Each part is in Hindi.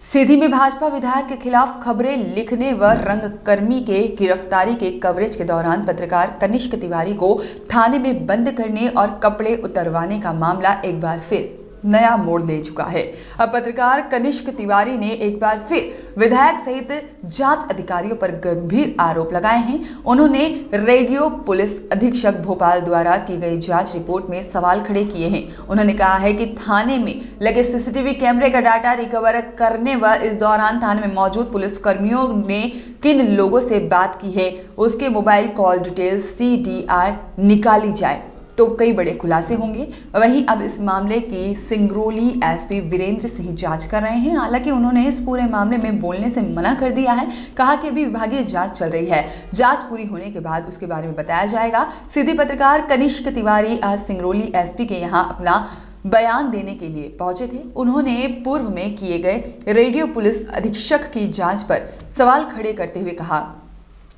सीधी में भाजपा विधायक के खिलाफ खबरें लिखने व रंगकर्मी के गिरफ्तारी के कवरेज के दौरान पत्रकार कनिष्क तिवारी को थाने में बंद करने और कपड़े उतरवाने का मामला एक बार फिर नया मोड़ ले चुका है। अब पत्रकार कनिष्क तिवारी ने एक बार फिर विधायक सहित जांच अधिकारियों पर गंभीर आरोप लगाए हैं। उन्होंने रेडियो पुलिस अधीक्षक भोपाल द्वारा की गई जांच रिपोर्ट में सवाल खड़े किए हैं। उन्होंने कहा है कि थाने में लगे सीसीटीवी कैमरे का डाटा रिकवर करने व इस दौरान थाने में मौजूद पुलिसकर्मियों ने किन लोगों से बात की है उसके मोबाइल कॉल डिटेल CDR निकाली जाए तो कई बड़े खुलासे होंगे। वहीं अब इस मामले की सिंगरौली SP वीरेंद्र सिंह जांच कर रहे हैं। हालांकि उन्होंने इस पूरे मामले में बोलने से मना कर दिया है। कहा कि अभी विभागीय जांच चल रही है, जांच पूरी होने के बाद उसके बारे में बताया जाएगा। सीधे पत्रकार कनिष्क तिवारी आज सिंगरौली SP के यहाँ अपना बयान देने के लिए पहुंचे थे। उन्होंने पूर्व में किए गए रेडियो पुलिस अधीक्षक की जांच पर सवाल खड़े करते हुए कहा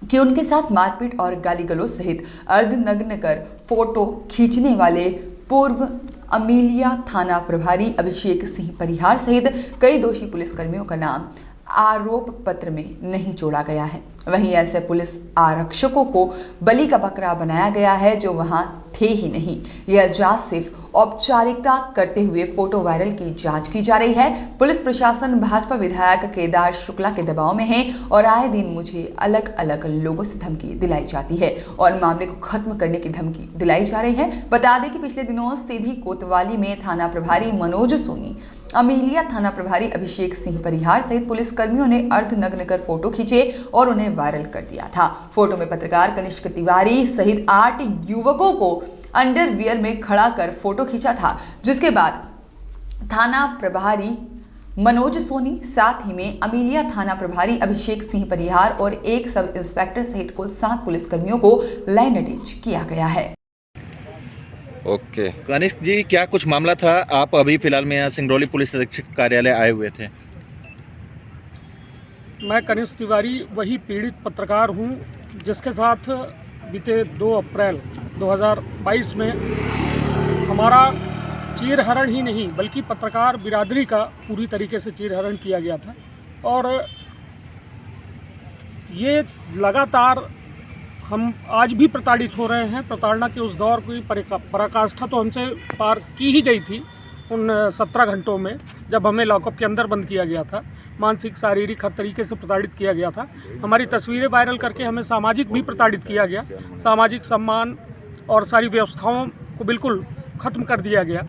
कि उनके साथ मारपीट और गाली गलौज सहित अर्धनग्न कर फोटो खींचने वाले पूर्व अमीलिया थाना प्रभारी अभिषेक सिंह परिहार सहित कई दोषी पुलिसकर्मियों का नाम आरोप पत्र में नहीं जोड़ा गया है। वहीं ऐसे पुलिस आरक्षकों को बलि का बकरा बनाया गया है जो वहां थे ही नहीं। यह जांच सिर्फ औपचारिकता करते हुए फोटो वायरल की जांच की जा रही है। पुलिस प्रशासन भाजपा विधायक केदार शुक्ला के दबाव में है और आए दिन मुझे अलग अलग लोगों से धमकी दिलाई जाती है और मामले को खत्म करने की धमकी दिलाई जा रही है। बता दें कि पिछले दिनों सीधी कोतवाली में थाना प्रभारी मनोज सोनी, अमीलिया थाना प्रभारी अभिषेक सिंह परिहार सहित पुलिसकर्मियों ने अर्धनग्न कर फोटो खींचे और उन्हें वायरल कर दिया था। फोटो में पत्रकार कनिष्क तिवारी सहित 8 युवकों को अंडरवियर में खड़ा कर फोटो खींचा था, जिसके बाद थाना प्रभारी मनोज सोनी, साथ ही में अमीलिया थाना प्रभारी अभिषेक सिंह परिहार और एक सब इंस्पेक्टर सहित कुल 7 पुलिसकर्मियों को लाइन अटैच किया गया है। ओके कनिष्क जी, क्या कुछ मामला था? आप अभी फिलहाल में यहाँ सिंगरौली पुलिस अधीक्षक कार्यालय आए हुए थे। मैं कनिष्क तिवारी वही पीड़ित पत्रकार हूँ जिसके साथ बीते 2 अप्रैल 2022 में हमारा चीरहरण ही नहीं बल्कि पत्रकार बिरादरी का पूरी तरीके से चीरहरण किया गया था। और ये लगातार हम आज भी प्रताड़ित हो रहे हैं। प्रताड़ना के उस दौर की पराकाष्ठा तो हमसे पार की ही गई थी उन 17 घंटों में जब हमें लॉकअप के अंदर बंद किया गया था। मानसिक शारीरिक हर तरीके से प्रताड़ित किया गया था। हमारी तस्वीरें वायरल करके हमें सामाजिक भी प्रताड़ित किया गया। सामाजिक सम्मान और सारी व्यवस्थाओं को बिल्कुल ख़त्म कर दिया गया।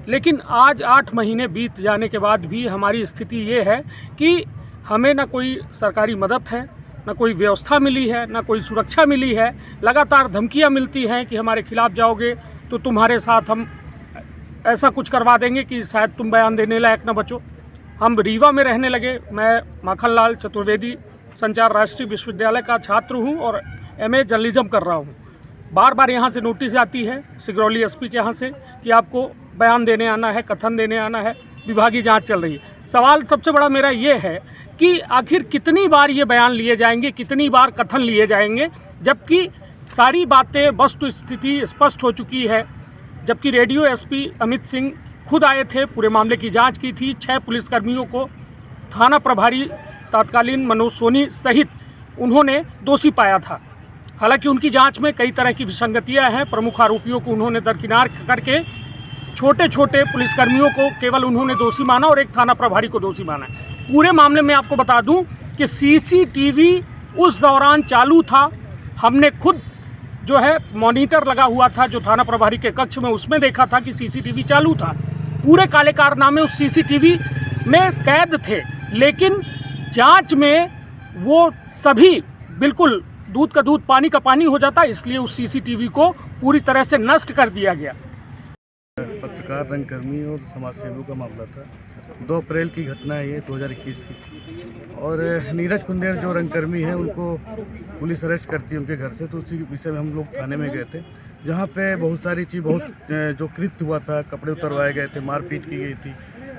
लेकिन आज 8 महीने बीत जाने के बाद भी हमारी स्थिति ये है कि हमें ना कोई सरकारी मदद है, ना कोई व्यवस्था मिली है, ना कोई सुरक्षा मिली है। लगातार धमकियां मिलती हैं कि हमारे खिलाफ जाओगे तो तुम्हारे साथ हम ऐसा कुछ करवा देंगे कि शायद तुम बयान देने लायक न बचो। हम रीवा में रहने लगे। मैं माखनलाल चतुर्वेदी संचार राष्ट्रीय विश्वविद्यालय का छात्र हूं और MA जर्नलिज्म कर रहा हूं। बार बार यहां से नोटिस आती है सिंगरौली SP के यहाँ से कि आपको बयान देने आना है, कथन देने आना है, विभागीय जांच चल रही है। सवाल सबसे बड़ा मेरा ये है कि आखिर कितनी बार ये बयान लिए जाएंगे, कितनी बार कथन लिए जाएंगे, जबकि सारी बातें वस्तु स्थिति स्पष्ट हो चुकी है। जबकि रेडियो SP अमित सिंह खुद आए थे, पूरे मामले की जांच की थी। 6 पुलिसकर्मियों को थाना प्रभारी तत्कालीन मनोज सोनी सहित उन्होंने दोषी पाया था। हालांकि उनकी जांच में कई तरह की विसंगतियां हैं। प्रमुख आरोपियों को उन्होंने दरकिनार करके छोटे छोटे पुलिसकर्मियों को केवल उन्होंने दोषी माना और एक थाना प्रभारी को दोषी माना। पूरे मामले में आपको बता दूं कि CCTV उस दौरान चालू था। हमने खुद जो है मॉनिटर लगा हुआ था जो थाना प्रभारी के कक्ष में, उसमें देखा था कि CCTV चालू था। पूरे काले कारनामे उस CCTV में कैद थे। लेकिन जांच में वो सभी बिल्कुल दूध का दूध पानी का पानी हो जाता, इसलिए उस CCTV को पूरी तरह से नष्ट कर दिया गया। पत्रकार रंगकर्मी और समाजसेवियों का मामला था। 2 अप्रैल की घटना है ये 2021 की। और नीरज कुंदेर जो रंगकर्मी है उनको पुलिस अरेस्ट करती है उनके घर से। तो उसी विषय में हम लोग थाने में गए थे जहाँ पे बहुत सारी चीज़ जो कृत्य हुआ था, कपड़े उतरवाए गए थे, मारपीट की गई थी,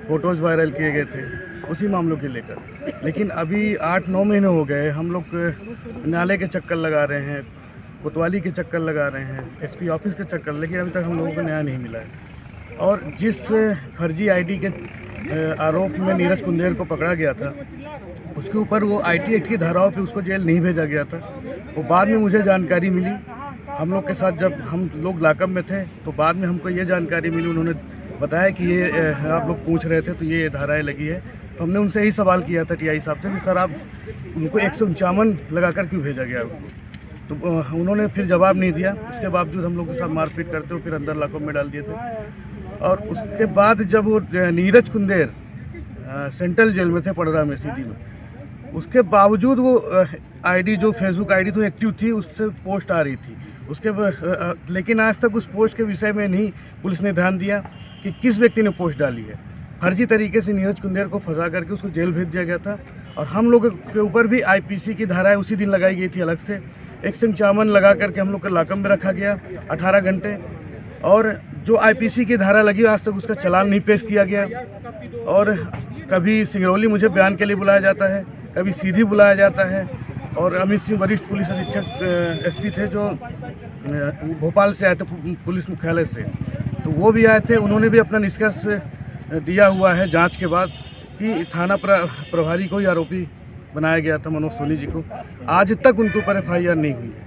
फ़ोटोज़ वायरल किए गए थे उसी मामलों के लेकर। लेकिन अभी 8-9 महीने हो गए हम लोग न्यायालय के चक्कर लगा रहे हैं, कोतवाली के चक्कर लगा रहे हैं, SP ऑफिस के चक्कर, लेकिन अभी तक हम लोगों को न्याय नहीं मिला है। और जिस फर्जी ID के आरोप में नीरज कुंदेर को पकड़ा गया था, उसके ऊपर वो IT एक्ट की धाराओं पे उसको जेल नहीं भेजा गया था। वो बाद में मुझे जानकारी मिली, हम लोग के साथ जब हम लोग लाकअप में थे तो बाद में हमको ये जानकारी मिली, उन्होंने बताया कि ये आप लोग पूछ रहे थे तो ये धाराएं लगी है। तो हमने उनसे यही सवाल किया था TI साहब से कि सर आप उनको 151 लगाकर क्यों भेजा गया उनको, तो उन्होंने फिर जवाब नहीं दिया। उसके बावजूद हम लोग के साथ मारपीट करते हुए फिर अंदर लाकअप में डाल दिए थे। और उसके बाद जब वो नीरज कुंदेर सेंट्रल जेल में थे पड़रा में सीधी में, उसके बावजूद वो ID जो फेसबुक ID तो एक्टिव थी, उससे पोस्ट आ रही थी उसके लेकिन आज तक उस पोस्ट के विषय में नहीं पुलिस ने ध्यान दिया कि किस व्यक्ति ने पोस्ट डाली है। फर्जी तरीके से नीरज कुंदेर को फंसा करके उसको जेल भेज दिया गया था। और हम लोग के ऊपर भी IPC की धाराएं उसी दिन लगाई गई थी अलग से, 151 लगा करके हम लोग को लाकअप में रखा गया 18 घंटे। और जो IPC की धारा लगी आज तक उसका चालान नहीं पेश किया गया। और कभी सिंगरौली मुझे बयान के लिए बुलाया जाता है, कभी सीधी बुलाया जाता है। और अमित सिंह वरिष्ठ पुलिस अधीक्षक SP थे जो भोपाल से आए थे पुलिस मुख्यालय से, तो वो भी आए थे। उन्होंने भी अपना निष्कर्ष दिया हुआ है जांच के बाद कि थाना प्रभारी को ही आरोपी बनाया गया था, मनोज सोनी जी को। आज तक उनके ऊपर FIR नहीं हुई है।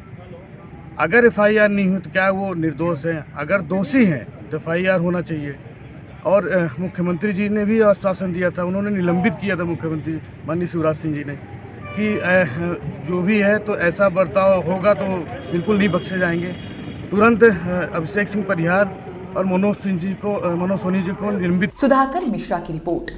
अगर FIR नहीं हुई तो क्या वो निर्दोष हैं? अगर दोषी हैं तो FIR होना चाहिए। और मुख्यमंत्री जी ने भी आश्वासन दिया था, उन्होंने निलंबित किया था मुख्यमंत्री माननीय शिवराज सिंह जी ने कि जो भी है तो ऐसा बर्ताव होगा तो बिल्कुल नहीं बख्शे जाएंगे। तुरंत अभिषेक सिंह परिहार और मनोज सोनी जी को निलंबित। सुधाकर मिश्रा की रिपोर्ट।